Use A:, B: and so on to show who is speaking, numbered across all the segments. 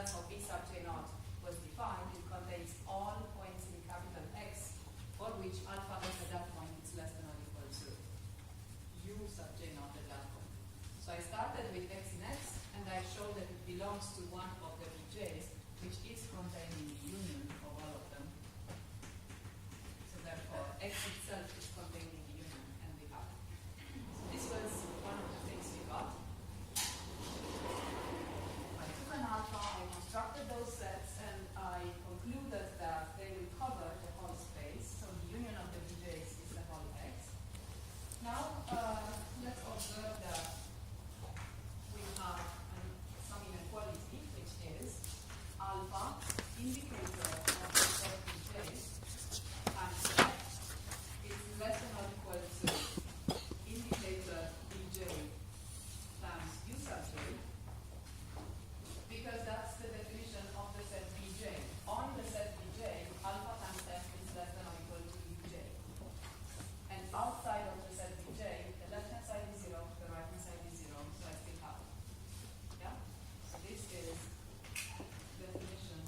A: that's how B sub J naught was defined. It contains all points in capital X for which alpha x at that point is less than or equal to U sub J naught at that point. So I started with X in X, and I showed that it belongs to one of the BJs, which is contained in the union of all of them. So therefore, X itself is contained in the union, and we have it. So this was one of the things we got. I took an alpha, I constructed those sets, and I concluded that they will cover the whole space. So the union of the BJs is the whole X. Now, let's observe that we have some inequality, which is alpha, indicator of the set BJ, times X is less than or equal to indicator BJ times U sub J, because that's the definition of the set BJ. On the set BJ, alpha times F is less than or equal to UJ. And outside of the set BJ, the left-hand side is 0, the right-hand side is 0, so I still have it. Yeah? So this is definition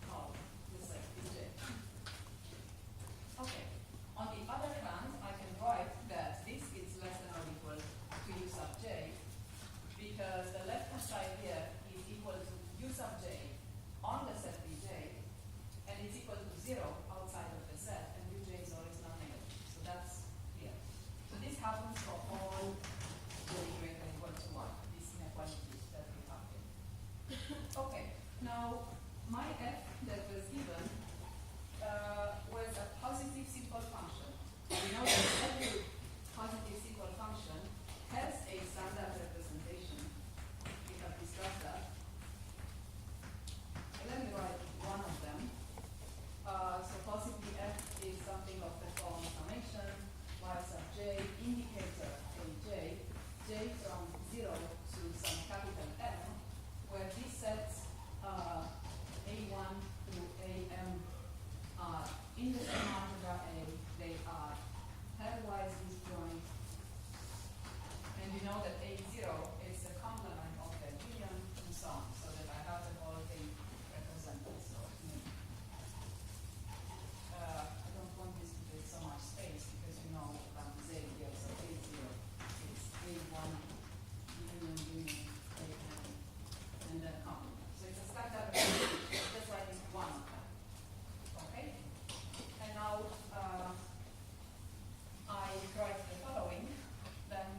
A: of the set BJ. Okay. On the other hand, I can write that this is less than or equal to U sub J, because the left-hand side here is equal to U sub J on the set BJ, and it's equal to 0 outside of the set, and UJ is always non-negative. So that's clear. So this happens for all j greater than equal to 1, these inequalities that we have here. Okay, now my f that was given was a positive simple function. We know that every positive simple function has a standard representation. We have discussed that. So let me write one of them. So possibly f is something of the form summation y sub j indicator aj, j from 0 to some capital M, where these sets a1 through am are in the same algebra A, they are pairwise disjoint, and you know that A0 is the complement of the union and so on, so that I have the whole thing represented. So I don't want this to take so much space because you know Z here, so A0 is A1 union AM and then complement. So it's a standard representation, just writing one of them. Okay? And now I write the following, then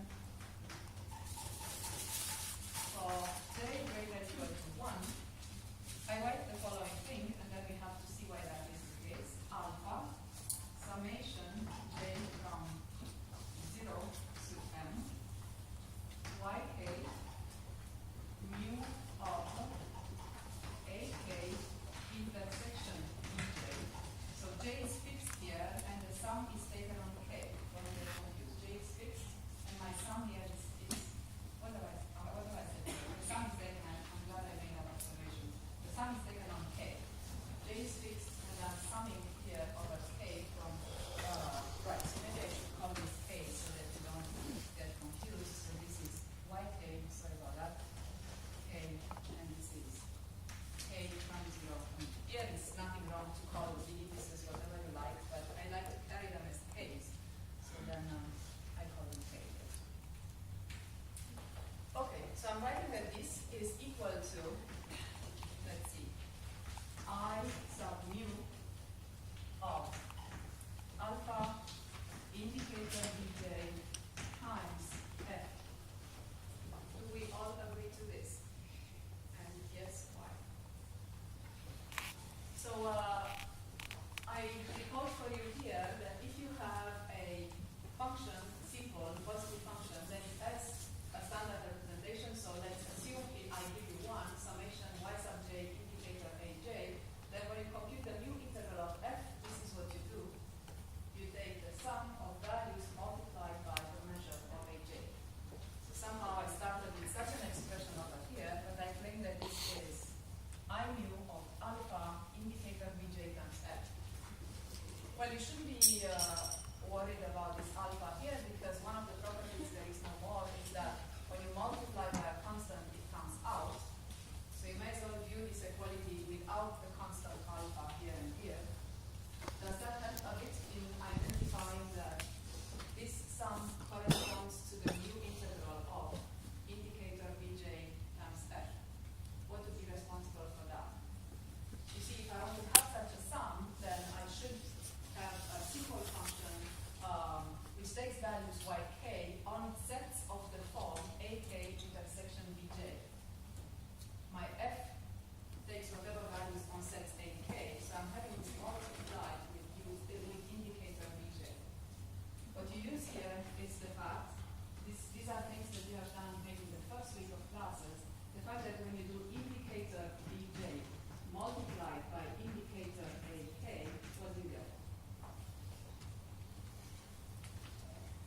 A: it's the fact, these are things that you have done maybe in the first week of classes, the fact that when you do indicator bj multiplied by indicator ak, what do you get?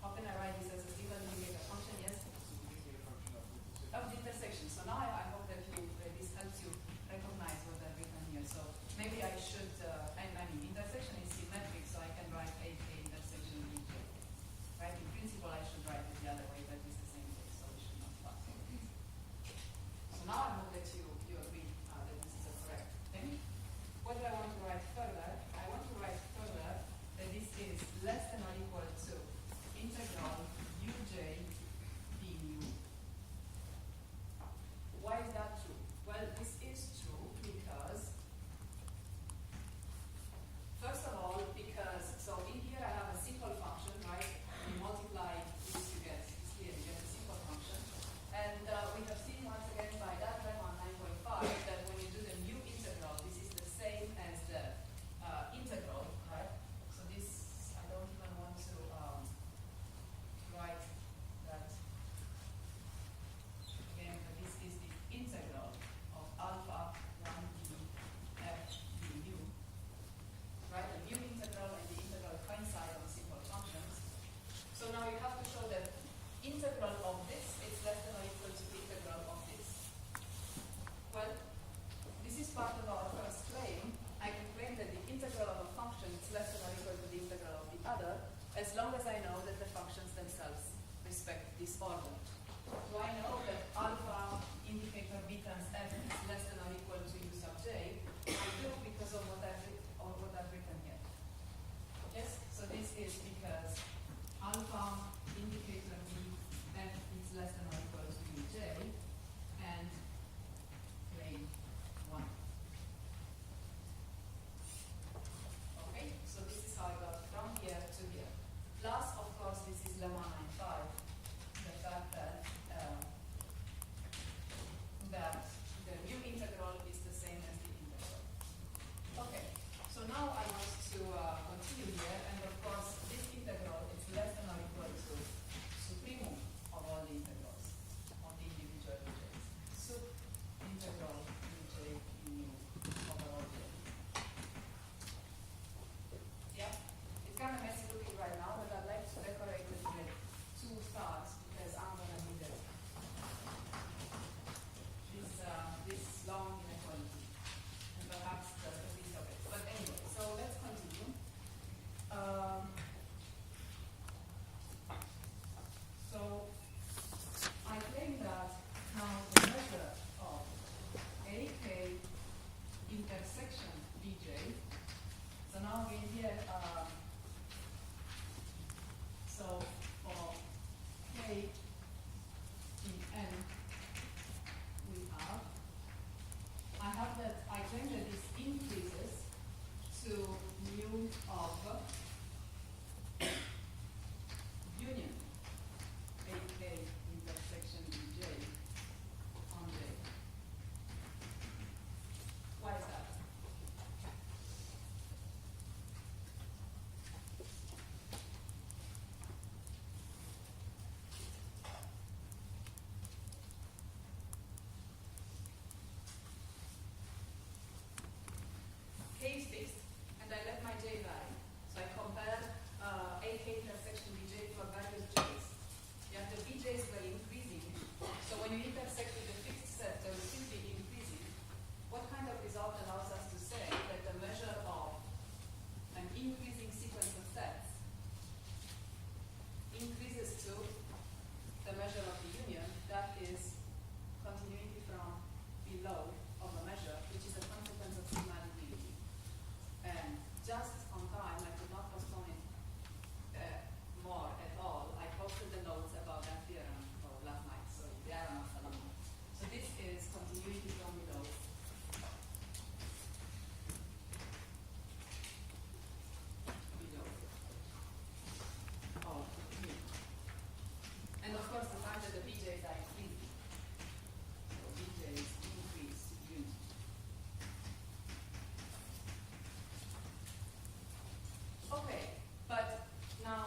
A: How can I write this as a single indicator function? Yes? Of the intersection. So now I hope that this helps you recognize what I've written here. So maybe I should, I mean, intersection is symmetric, so I can write AK intersection bj. Right? In principle, I should write it the other way, but it's the same thing, so we should not pass. So now I hope that you agree that this is a correct thing. What do I want to write further? I want to write further that this is less than or equal to integral uj du. Why is that true? Well, this is true because, first of all, so in here I have a simple function, right? You multiply this, you get, it's clear, you get a simple function. And we have seen once again by that lemma 9.5 that when you do the new integral, this is the same as the integral, right? So this, I don't even want to write that again, but this is the integral of alpha 1d f du. Right? The new integral and the integral coincide on simple functions. So now you have to show that integral of this is less than or equal to the integral of this. Well, this is part of our first claim. I can claim that the integral of a function is less than or equal to the integral of the other, as long as I know that the functions themselves respect this order. Do I know that alpha indicator beta and f is less than or equal to u sub j? I do because of what I've written here. Yes? So this is because alpha indicator b f is less than or equal to uj and claim 1. Okay? So this is how I got from here to here. Plus, of course, this is lemma 9.5. The fact that the new integral is the same as the integral. Okay, so now I want to continue here, and of course this integral is less than or equal to supremum of all the integrals of the individual u's. Sup integral uj mu over all j. Yeah, it's kind of messy looking right now, but I'd like to decorate it with 2 stars because I'm going to need it. This long inequality, and perhaps the least of it. But anyway, so let's continue. So I claim that now the measure of AK intersection bj. So now again here, so for k in n, I claim that this increases to mu of union AK intersection bj on j. Why is that? K is fixed, and I let my j vary. So I compare AK intersection bj for various j's. Yeah, the bj's were increasing. So when you intersect with the fixed set, they will still be increasing. What kind of result allows us to say that the measure of an increasing sequence of sets increases to the measure of the union, that is continuity from below of a measure, which is a consequence of sigma infinity. And just on time, I could not postpone it more at all. I posted the notes about that theorem last night, so they are not alone. So this is continuity from below. Oh, and of course, the fact that the BJs are increasing. So BJs increase unit. Okay, but now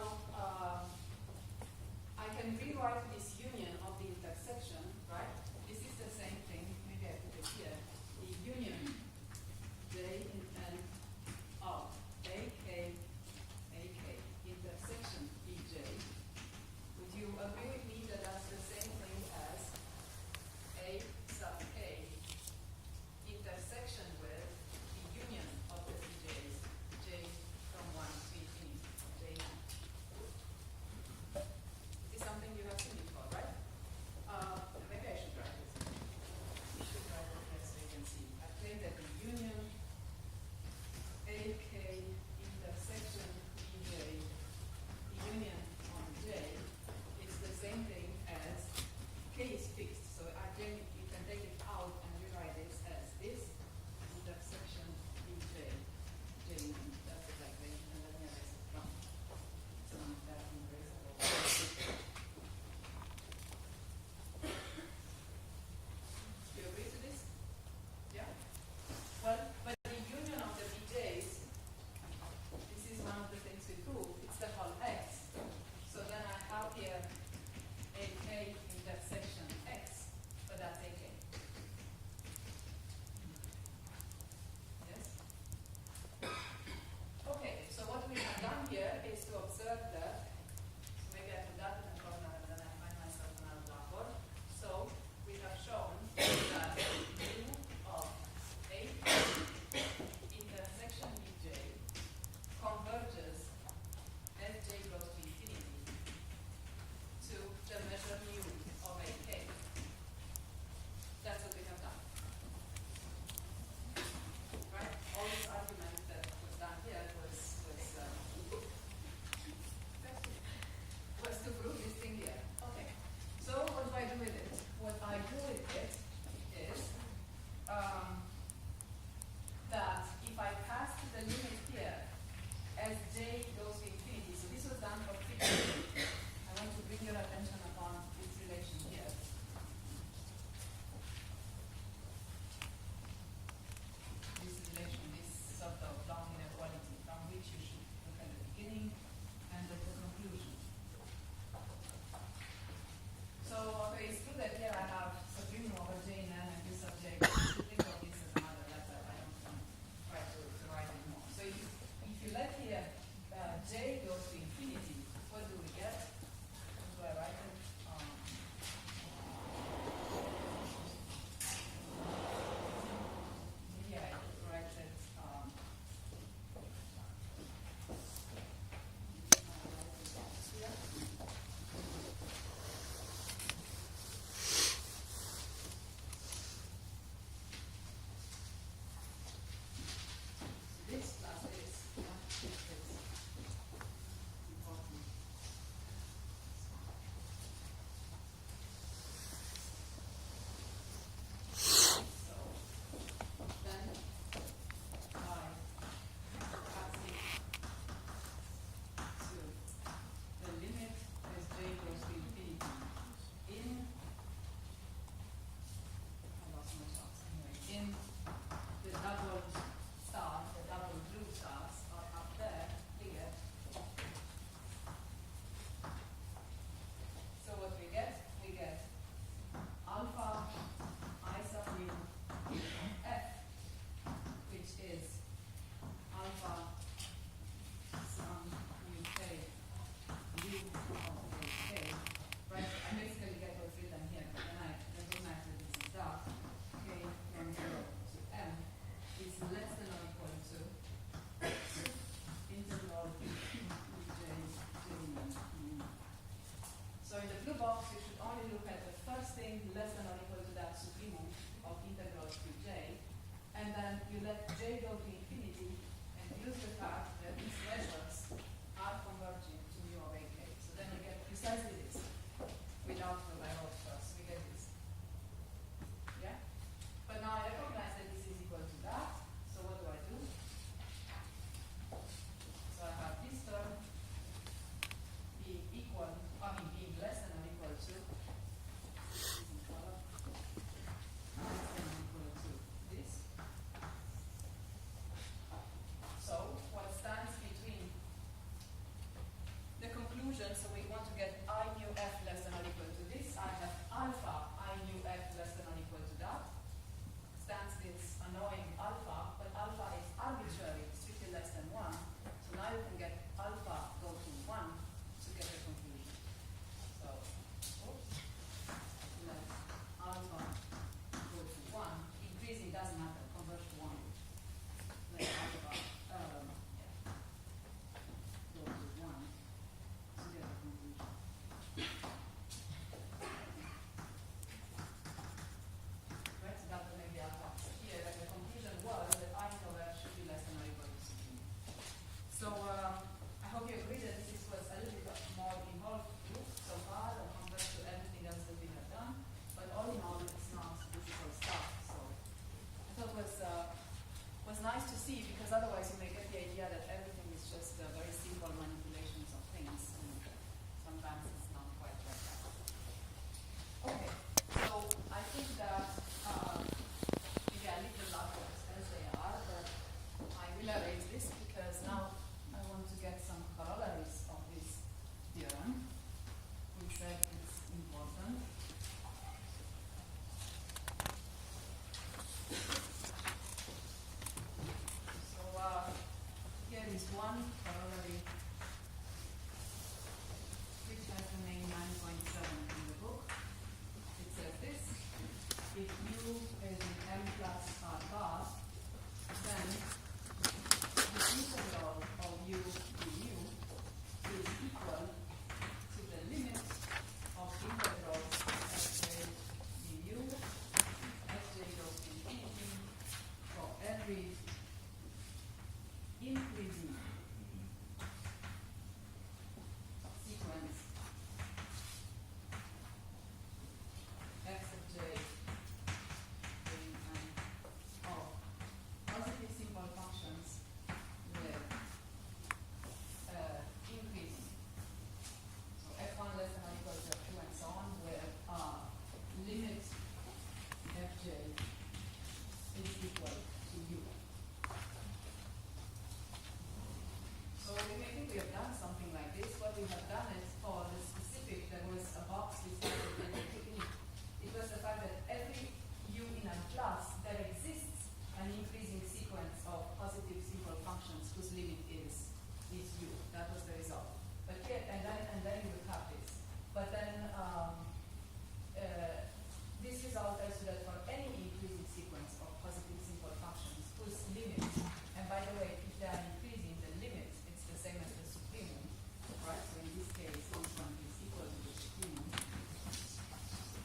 A: testing less than or equal to that supremum of integral qj, and then you let j go to infinity and use the fact that these measures are converging to mu of ak. So then you get precisely this without the by-Roth first. We get this. Yeah? But now I recognize that this is equal to that. So what do I do? So I have this term being equal, being less than or equal to, this. So what stands between the conclusion, so we want to get I mu f less than or equal to this, I have alpha I mu f less than or equal to that, stands this annoying alpha, but alpha is arbitrary, strictly less than 1, so now you can get alpha go to 1 to get the conclusion. So, oops, let alpha go to 1, increasing doesn't matter, converge to 1. Let alpha, go to 1 to get the conclusion. Right, so that will make the alpha here. Like the conclusion was that I of f should be less than or equal to supreme. So I hope you agree that this was a little bit more involved group so far compared to everything else that we have done. But all in all, it's not difficult stuff. So I thought was nice to see, because otherwise you may get the idea that everything is just very simple manipulations of things, and sometimes it's not quite like that. Okay, so I think that maybe I leave the levels as they are, but I will erase this because now I want to get some corollaries of this theorem, which I think is important. So here is one corollary which has the name 9.7 in the book. It says this: if u is in m plus r bar, then the integral of u du is equal to the limit of integrals fj du, fj goes to infinity for every increasing sequence x of j of positive simple functions with increasing. So f1 less than or equal to f2 and so on, where limit fj is equal to u. So you may think we have done something like this. What we have done is, for the specific, there was a box we started in the technique. It was the fact that every u in a class, there exists an increasing sequence of positive simple functions whose limit is u. That was the result. But here, and then you would have this. But then this result tells you that for any increasing sequence of positive simple functions whose limit, and by the way, if they are increasing, the limit, it's the same as the supremum, right? So in this case, this one is equal to the supremum.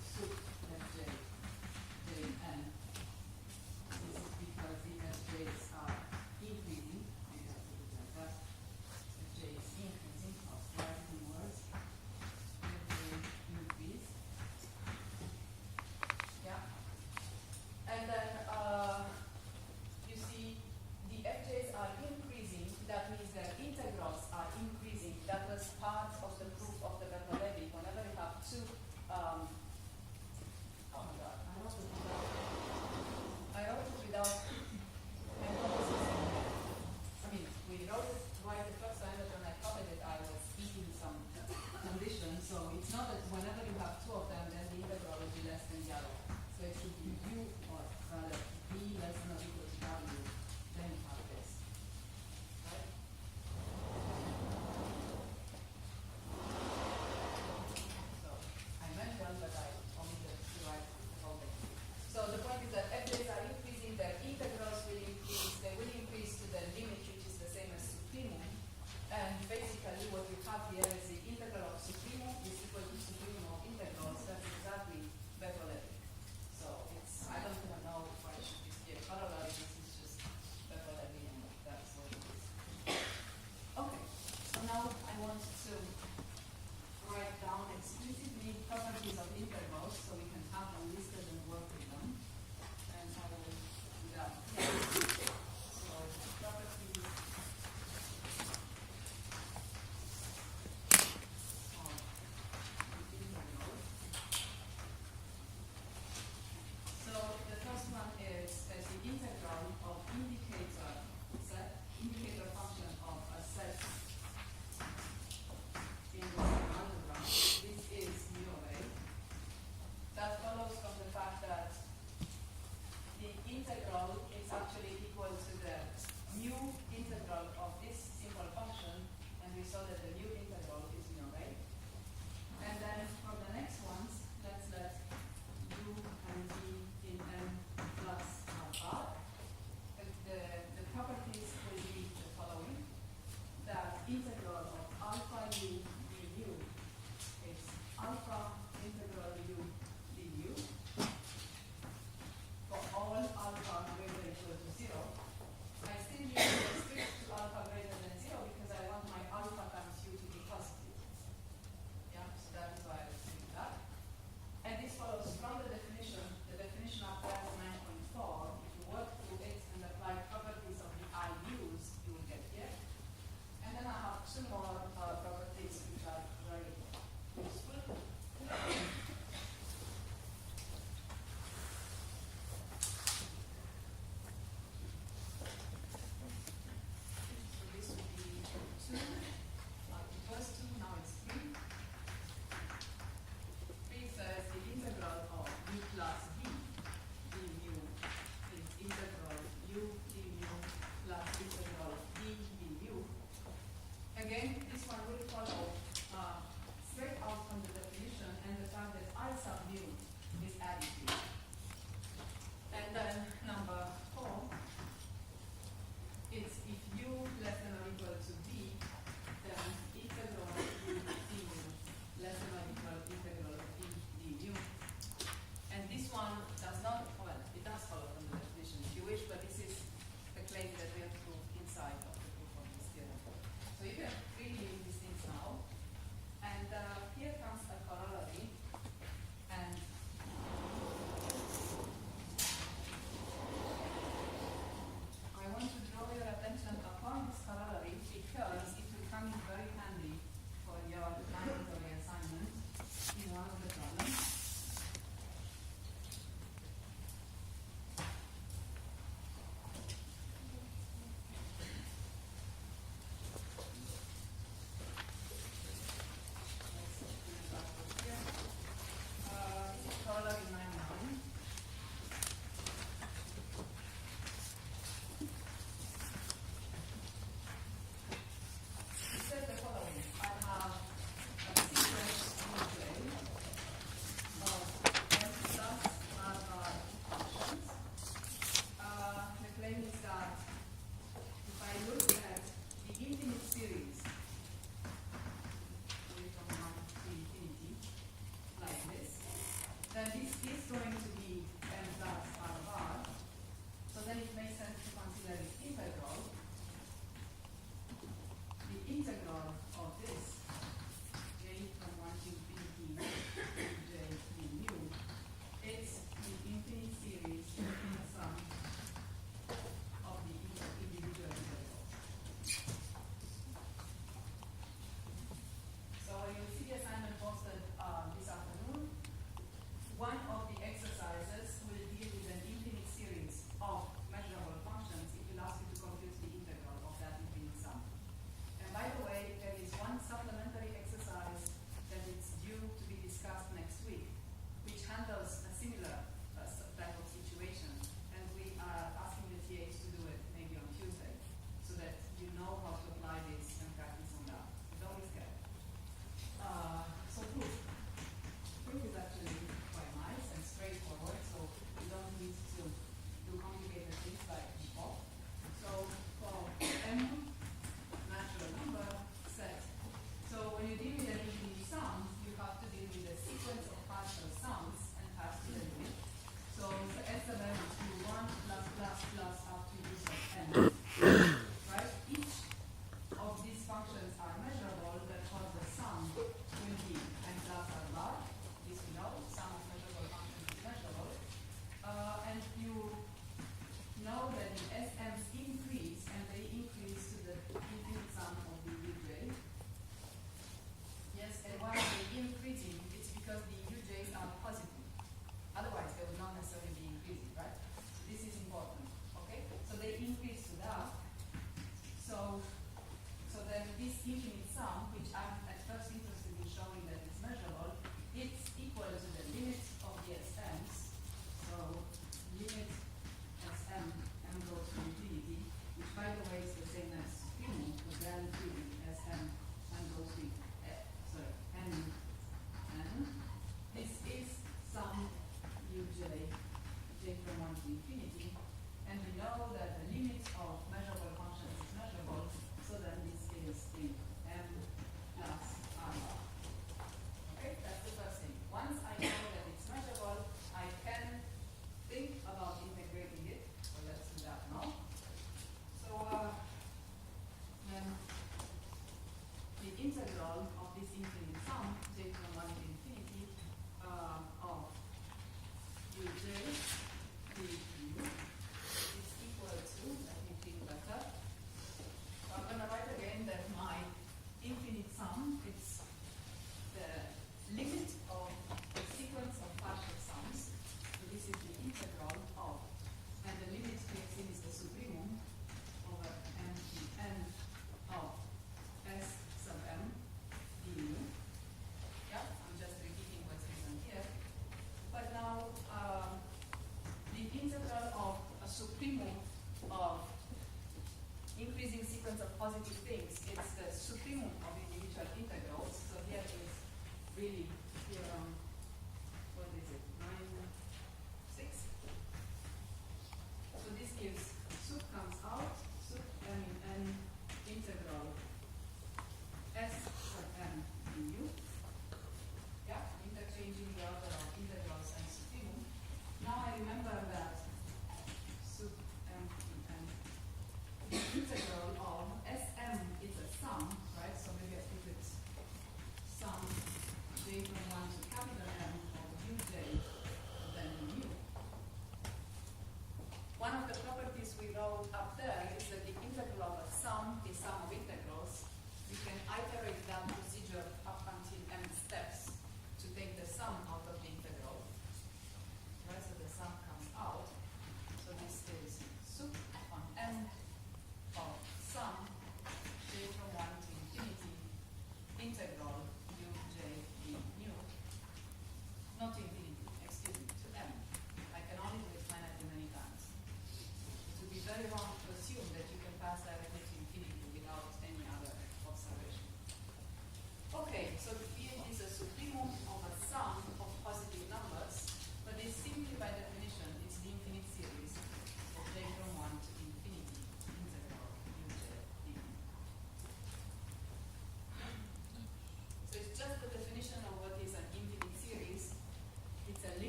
A: Sup fj j n. This is because the fj's are increasing. We have to do that.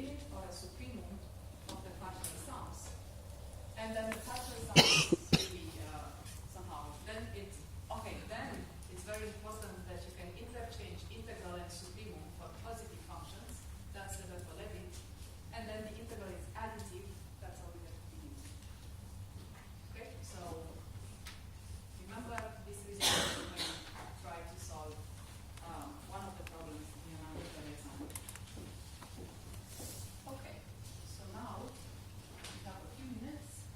A: limit or a supremum of the partial sums. And then the partial sums really somehow, then it's very important that you can interchange integral and supremum for positive functions. That's the Bernoulli. And then the integral is additive. That's how we have to use. Okay, so remember this result when you try to solve one of the problems in an analytical exam. Okay, so now we have a few minutes.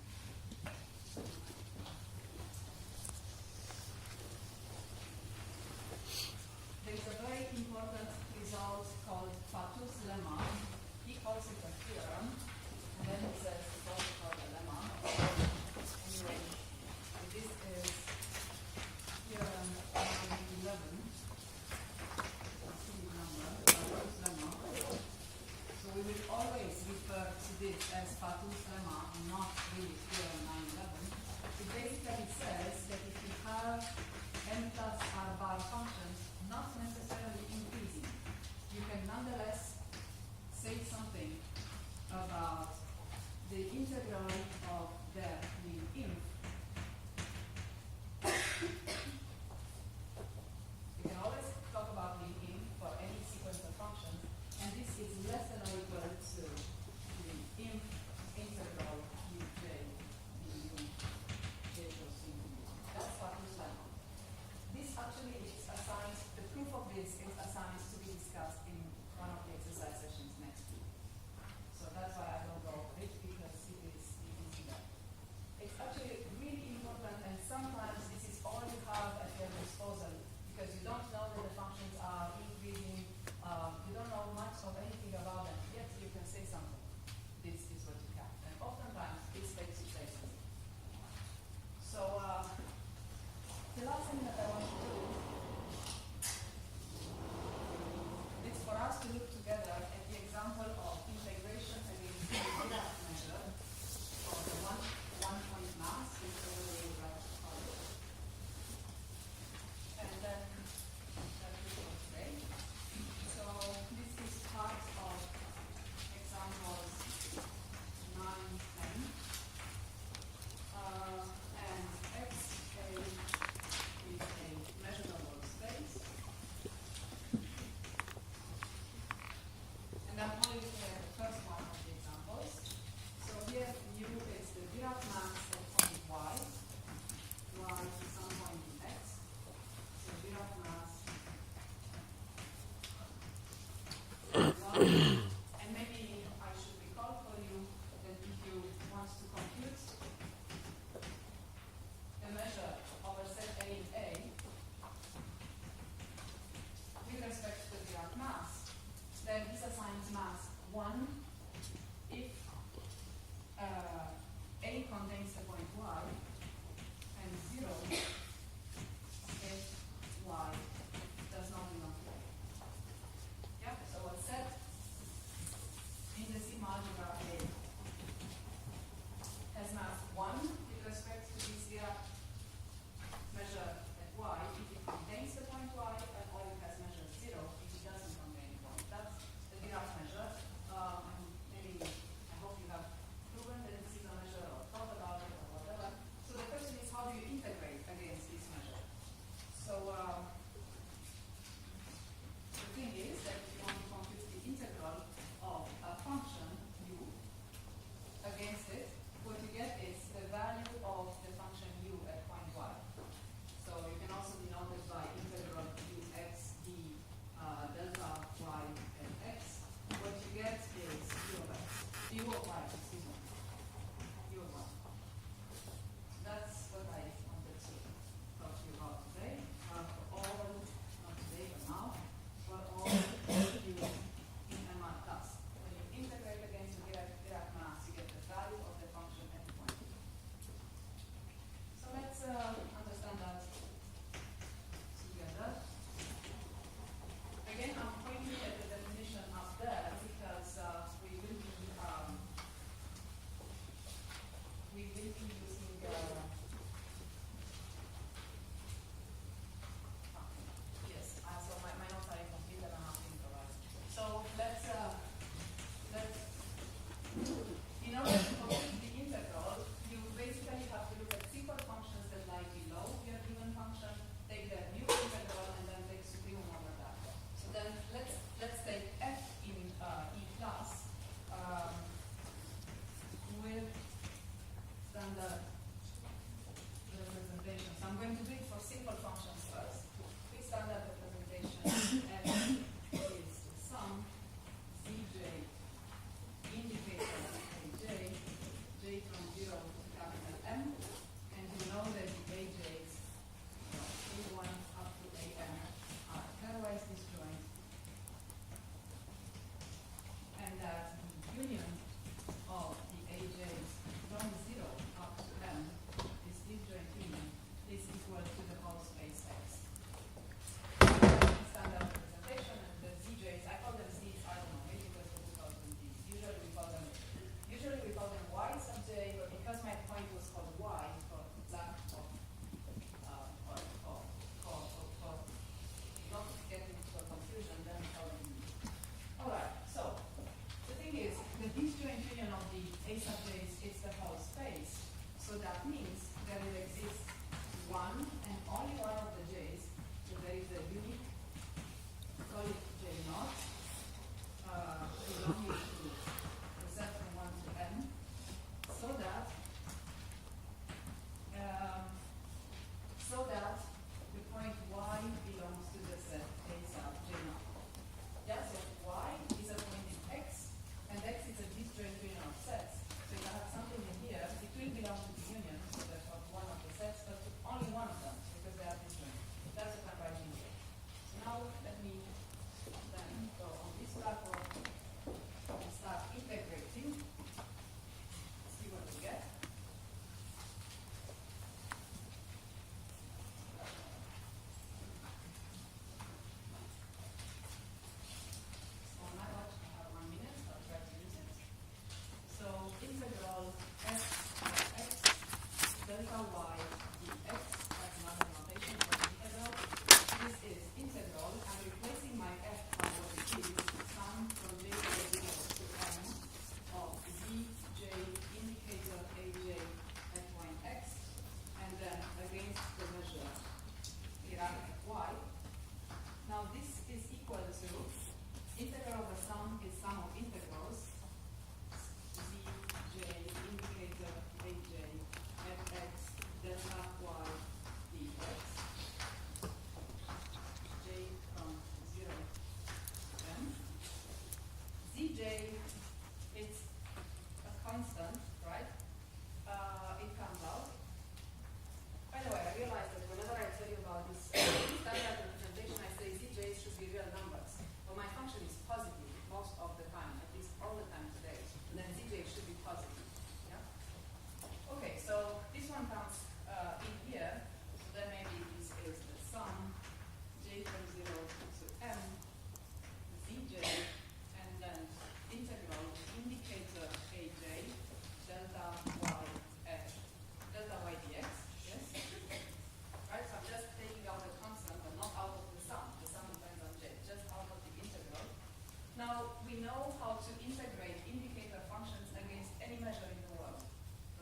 A: know how to integrate indicator functions against any measure in the world,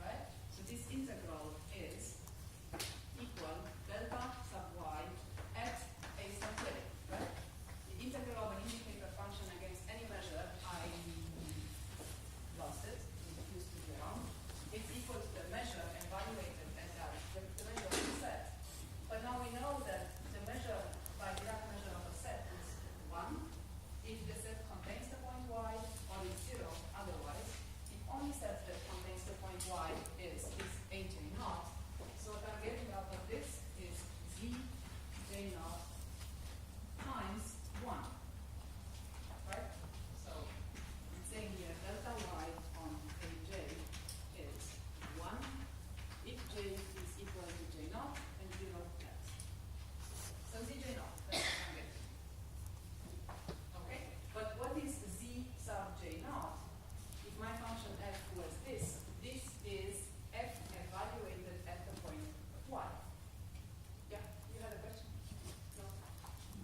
A: right? So this integral is equal delta sub y at a sub j, right? The integral of an indicator function against any measure, I lost it, it used to be around, it's equal to the measure evaluated at that, the measure of the set. But now we know that the measure by Dirac measure of a set is 1 if the set contains the point y, or is 0 otherwise. If only set that contains the point y is aj naught. So what I'm getting out of this is z j naught times 1. Right? So I'm saying here delta y on aj is 1 if j is equal to j naught and 0 net. So z j naught, that's what I'm getting. Okay? But what is z sub j naught? If my function f was this, this is f evaluated at the point y. Yeah, you had a question? No?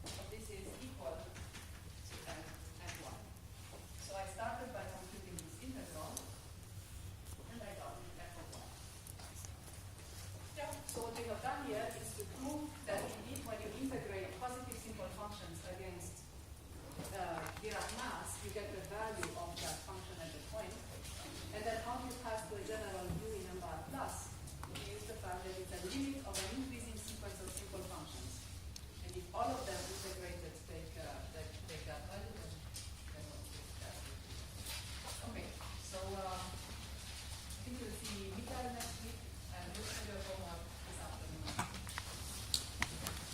A: So this is equal to f at y. So I started by computing this integral, and I got f of y. Yeah, so what we have done here is to prove that indeed when you integrate positive simple functions against Dirac mass, you get the value of that function at the point. And then how do you pass to a general U in M bar plus? You use the fact that it's a limit of an